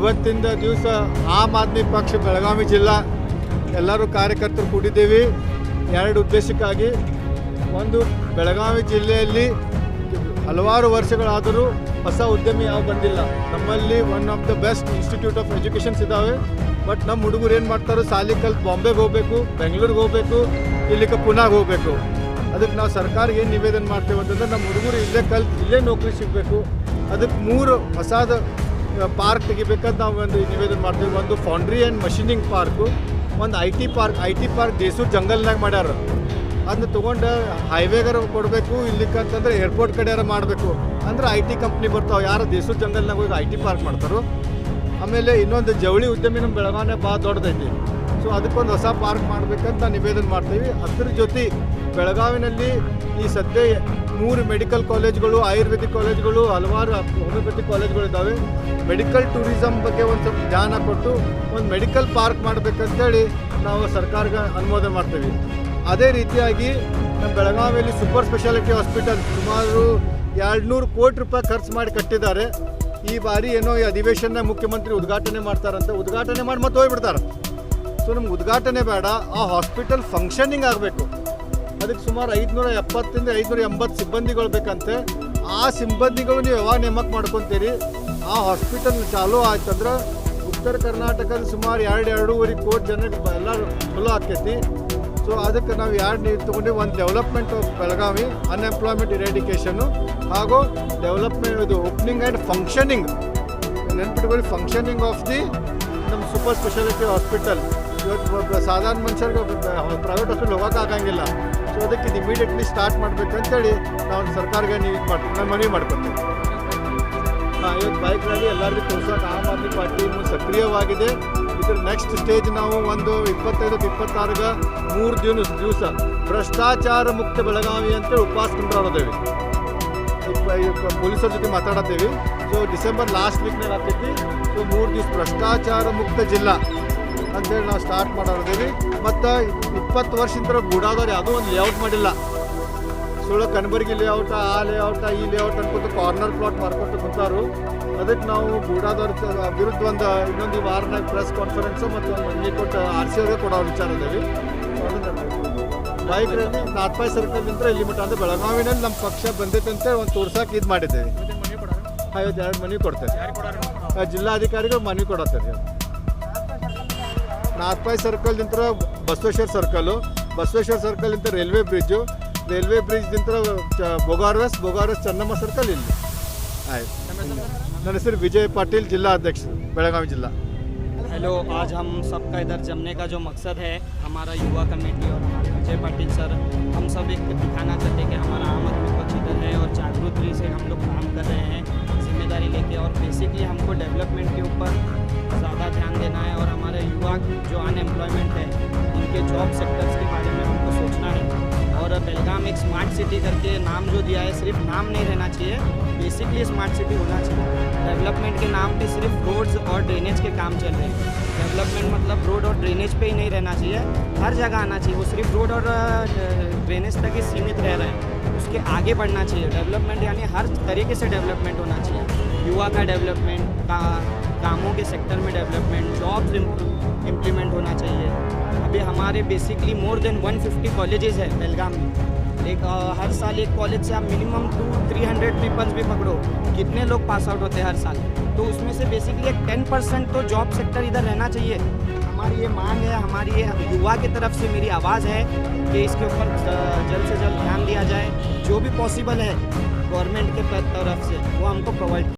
ಇವತ್ತಿಂದ ದಿವಸ ಆಮ್ ಆದ್ಮಿ ಪಕ್ಷ ಬೆಳಗಾವಿ ಜಿಲ್ಲಾ ಎಲ್ಲರೂ ಕಾರ್ಯಕರ್ತರು ಕೂಡಿದ್ದೀವಿ ಎರಡು ಉದ್ದೇಶಕ್ಕಾಗಿ. ಒಂದು, ಬೆಳಗಾವಿ ಜಿಲ್ಲೆಯಲ್ಲಿ ಹಲವಾರು ವರ್ಷಗಳಾದರೂ ಹೊಸ ಉದ್ಯಮಿ ಯಾವ ಬಂದಿಲ್ಲ. ನಮ್ಮಲ್ಲಿ one of the best institute of educations ಇದ್ದಾವೆ. ಬಟ್ ನಮ್ಮ ಹುಡುಗರು ಏನು ಮಾಡ್ತಾರೆ, ಸಾಲಿ ಕಲ್ತು ಬಾಂಬೆಗೆ ಹೋಗಬೇಕು, ಬೆಂಗಳೂರಿಗೆ ಹೋಗಬೇಕು, ಇಲ್ಲಿಗೆ ಪುನಾಗೆ ಹೋಗಬೇಕು. ಅದಕ್ಕೆ ನಾವು ಸರ್ಕಾರಕ್ಕೆ ಏನು ನಿವೇದನೆ ಮಾಡ್ತೇವೆ ಅಂತಂದ್ರೆ ನಮ್ಮ ಹುಡುಗರು ಇಲ್ಲೇ ಕಲ್ತು ಇಲ್ಲೇ ನೌಕರಿ ಸಿಗಬೇಕು. ಅದಕ್ಕೆ 3 ಹೊಸದ ಪಾರ್ಕ್ ತೆಗಿಬೇಕಂತ ನಾವು ಒಂದು ನಿವೇದನೆ ಮಾಡ್ತೀವಿ. ಒಂದು ಫೌಂಡ್ರಿ ಆ್ಯಂಡ್ ಮಷಿನಿಂಗ್ ಪಾರ್ಕು, ಒಂದು ಐ ಟಿ ಪಾರ್ಕ್ ದೇಸೂರು ಜಂಗಲ್ನಾಗ ಮಾಡ್ಯಾರ. ಅದನ್ನ ತೊಗೊಂಡು ಹೈವೇಗಾರ ಕೊಡಬೇಕು, ಇಲ್ಲಿಕ್ಕಂತಂದ್ರೆ ಏರ್ಪೋರ್ಟ್ ಕಡೆಯಾರ ಮಾಡಬೇಕು. ಅಂದ್ರೆ ಐ ಟಿ ಕಂಪ್ನಿ ಬರ್ತಾವೆ, ಯಾರು ದೇಸೂರು ಜಂಗಲ್ನಾಗ ಹೋಗಿ ಐ ಟಿ ಪಾರ್ಕ್ ಮಾಡ್ತಾರೋ. ಆಮೇಲೆ ಇನ್ನೊಂದು ಜವಳಿ ಉದ್ಯಮಿ ನಮ್ಮ ಬೆಳಗಾವಿನೇ ಭಾಳ ದೊಡ್ಡದೈತಿ. ಸೊ ಅದಕ್ಕೊಂದು ಹೊಸ ಪಾರ್ಕ್ ಮಾಡಬೇಕಂತ ನಿವೇದನೆ ಮಾಡ್ತೀವಿ. ಅದ್ರ ಜೊತೆ ಬೆಳಗಾವಿನಲ್ಲಿ ಈ ಸದ್ಯ 3 ಮೆಡಿಕಲ್ ಕಾಲೇಜ್ಗಳು, ಆಯುರ್ವೇದಿಕ್ ಕಾಲೇಜ್ಗಳು, ಹಲವಾರು ಹೋಮಿಯೋಪತಿ ಕಾಲೇಜ್ಗಳಿದ್ದಾವೆ. ಮೆಡಿಕಲ್ ಟೂರಿಸಮ್ ಬಗ್ಗೆ ಒಂದು ಸ್ವಲ್ಪ ಧ್ಯಾನ ಕೊಟ್ಟು ಒಂದು ಮೆಡಿಕಲ್ ಪಾರ್ಕ್ ಮಾಡಬೇಕಂತೇಳಿ ನಾವು ಸರ್ಕಾರಕ್ಕೆ ಅನುಮೋದನೆ ಮಾಡ್ತೀವಿ. ಅದೇ ರೀತಿಯಾಗಿ ನಮ್ಮ ಬೆಳಗಾವಿಯಲ್ಲಿ ಸೂಪರ್ ಸ್ಪೆಷಾಲಿಟಿ ಹಾಸ್ಪಿಟಲ್ ಸುಮಾರು 200 ಕೋಟಿ ರೂಪಾಯಿ ಖರ್ಚು ಮಾಡಿ ಕಟ್ಟಿದ್ದಾರೆ. ಈ ಬಾರಿ ಏನೋ ಈ ಅಧಿವೇಶನ ಮುಖ್ಯಮಂತ್ರಿ ಉದ್ಘಾಟನೆ ಮಾಡ್ತಾರಂತೆ, ಉದ್ಘಾಟನೆ ಮಾಡಿ ಮತ್ತೆ ಹೋಗ್ಬಿಡ್ತಾರೆ. ಸೊ ನಮ್ಗೆ ಉದ್ಘಾಟನೆ ಬೇಡ, ಆ ಹಾಸ್ಪಿಟಲ್ ಫಂಕ್ಷನಿಂಗ್ ಆಗಬೇಕು. ಅದಕ್ಕೆ ಸುಮಾರು 570 580 ಸಿಬ್ಬಂದಿಗಳು ಬೇಕಂತೆ. ಆ ಸಿಬ್ಬಂದಿಗಳು ನೀವು ಯಾವಾಗ ನೇಮಕ ಮಾಡ್ಕೊತೀರಿ, ಆ ಹಾಸ್ಪಿಟಲ್ ಚಾಲೂ ಆಯ್ತಂದ್ರೆ ಉತ್ತರ ಕರ್ನಾಟಕದ ಸುಮಾರು 2-2.5 ಕೋಟಿ ಜನಕ್ಕೆ ಎಲ್ಲರೂ ಚಲೋ ಆಕೈತಿ. ಸೊ ಅದಕ್ಕೆ ನಾವು 2 ನೀರು ತೊಗೊಂಡು ಒಂದು ಡೆವಲಪ್ಮೆಂಟ್ ಆಫ್ ಬೆಳಗಾವಿ, ಅನ್ಎಂಪ್ಲಾಯ್ಮೆಂಟ್ ಇರಾಡಿಕೇಷನ್ನು ಹಾಗೂ ಡೆವಲಪ್ಮೆಂಟ್ ಇದು ಓಪನಿಂಗ್ ಆ್ಯಂಡ್ ಫಂಕ್ಷನಿಂಗ್, ನೆನ್ಪಿಟ್ಕೊಳ್ಳಿ, ಫಂಕ್ಷನಿಂಗ್ ಆಫ್ ದಿ ನಮ್ಮ ಸೂಪರ್ ಸ್ಪೆಷಾಲಿಟಿ ಹಾಸ್ಪಿಟಲ್. ಇವತ್ತು ಸಾಧಾರಣ ಮನುಷ್ಯರಿಗೆ ಪ್ರೈವೇಟ್ ಹಾಸ್ಪಿಟಲ್ ಹೋಗೋಕ್ಕಾಗಂಗಿಲ್ಲ. ಸೊ ಅದಕ್ಕೆ ಇದು ಇಮಿಡಿಯೇಟ್ಲಿ ಸ್ಟಾರ್ಟ್ ಮಾಡಬೇಕಂತೇಳಿ ನಾವು ಸರ್ಕಾರಕ್ಕೆ ನೀವು ಇದು ಮಾಡ್ತೀವಿ, ನಾನು ಮನವಿ ಮಾಡ್ಕೊತೀವಿ. ಇವತ್ತು ಬೈಕ್ ರ್ಯಾಲಿ ಎಲ್ಲರಿಗೂ ತೋರ್ಸೋಕೆ ಆಮ್ ಆದ್ಮಿ ಪಾರ್ಟಿ ಸಕ್ರಿಯವಾಗಿದೆ. ಇದ್ರ ನೆಕ್ಸ್ಟ್ ಸ್ಟೇಜ್ ನಾವು ಒಂದು 25-26ಗೆ 3 ದಿವಸ ಭ್ರಷ್ಟಾಚಾರ ಮುಕ್ತ ಬೆಳಗಾವಿ ಅಂತೇಳಿ ಉಪವಾಸ ಕೊಂಡಾಡೋದೇವಿ. ಪೊಲೀಸರ ಜೊತೆ ಮಾತಾಡತ್ತೇವೆ. ಸೊ ಡಿಸೆಂಬರ್ ಲಾಸ್ಟ್ ವೀಕ್ನಾಗ ಆಗ್ತೈತಿ. ಸೊ 3 ದಿವಸ ಭ್ರಷ್ಟಾಚಾರ ಮುಕ್ತ ಜಿಲ್ಲಾ ಅಂತೇಳಿ ನಾವು ಸ್ಟಾರ್ಟ್ ಮಾಡೋದೇವಿ. ಮತ್ತು 20 ವರ್ಷದಿಂದ ಗೂಡಾದವ್ರು ಯಾವುದೋ ಒಂದು ಲೇಔಟ್ ಮಾಡಿಲ್ಲ. ಸುಳ್ಳು ಕನಬರ್ಗಿ ಲೇಔಟ, ಆ ಲೇಔಟ, ಈ ಲೇಔಟ್ ಅನ್ಕೊತ ಕಾರ್ನರ್ ಪ್ಲಾಟ್ ಮಾರ್ಕೊತ ಕುಂತಾರು. ಅದಕ್ಕೆ ನಾವು ಗೂಡಾದವ್ರ ವಿರುದ್ಧ ಇನ್ನೊಂದು ವಾರನಾಗ ಪ್ರೆಸ್ ಕಾನ್ಫರೆನ್ಸು ಮತ್ತು ಒಂದು ಮನವಿ ಕೊಟ್ಟು RC ಅವ್ರಿಗೆ ಕೊಡೋ ವಿಚಾರ ಅದೇವಿ. ಬೈಕ್ ರ್ಯಾಲಿ ನಾಥಪಾಯಿ ಸರ್ಕಲ್ನಿಂದ ಇಲ್ಲಿ ಮಟ್ಟ ಅಂದರೆ ಬೆಳಗಾವಿನಲ್ಲಿ ನಮ್ಮ ಪಕ್ಷ ಬಂದೈತಂತೆ ಒಂದು ತೋರ್ಸಕ್ಕೆ ಇದು ಮಾಡಿದ್ದೇವೆ. 52 ಮನವಿ ಕೊಡ್ತೇವೆ. ಜಿಲ್ಲಾಧಿಕಾರಿಗಳು ಮನವಿ ಕೊಡತ್ತಾರೆ. ನಾಥಪಾಯಿ ಸರ್ಕಲ್ನಿಂದ ಬಸವೇಶ್ವರ ಸರ್ಕಲ್ನಿಂದ ರೈಲ್ವೆ ಬ್ರಿಡ್ಜ್ನಿಂದ ಬೋಗಾರ್ವೆಸ್ ಚೆನ್ನಮ್ಮ ಸರ್ಕಲ್ ಇಲ್ಲಿ ಆಯ್ತು. ನನ್ನ ಹೆಸರು ವಿಜಯ್ ಪಾಟೀಲ್, ಜಿಲ್ಲಾ ಅಧ್ಯಕ್ಷ, ಬೆಳಗಾವಿ ಜಿಲ್ಲಾ. हेलो, आज हम सबका इधर जमने का जो मकसद है, हमारा युवा कमेटी और हमारे विजय पाटिल सर, हम सब एक दिखाना चाहते हैं कि हमारा आम आदमी पक्ष इधर है और जागरूकता से हम लोग काम कर रहे हैं जिम्मेदारी लेके. और बेसिकली हमको डेवलपमेंट के ऊपर ज़्यादा ध्यान देना है और हमारे युवा जो अनएम्प्लॉयमेंट है इनके जॉब सेक्टर्स के बारे में हमको सोचना है. और बेलगाम एक स्मार्ट सिटी करके नाम जो दिया है, सिर्फ नाम नहीं रहना चाहिए, बेसिकली स्मार्ट सिटी होना चाहिए. डेवलपमेंट के नाम पे सिर्फ रोड्स और ड्रेनेज के काम चल रहे हैं. डेवलपमेंट मतलब रोड और ड्रेनेज पे ही नहीं रहना चाहिए, हर जगह आना चाहिए. वो सिर्फ रोड और ड्रेनेज तक ही सीमित रह रहे हैं, उसके आगे बढ़ना चाहिए. डेवलपमेंट यानी हर तरीके से डेवलपमेंट होना चाहिए. युवा का डेवलपमेंट, कामों के सेक्टर में डेवलपमेंट, जॉब्स इम्प्लीमेंट होना चाहिए. अभी हमारे बेसिकली मोर देन 150 कॉलेजेस है बेलगाम में. हर साल एक कॉलेज से आप मिनिमम 200-300 पीपल्स भी पकड़ो, कितने लोग पास आउट होते हैं हर साल. तो उसमें से बेसिकली एक 10% तो जॉब सेक्टर इधर रहना चाहिए. हमारी ये मांग है, हमारी ये युवा की तरफ से मेरी आवाज़ है कि इसके ऊपर जल्द से जल्द ध्यान दिया जाए. जो भी पॉसिबल है गवर्नमेंट के तरफ से वो हमको प्रोवाइड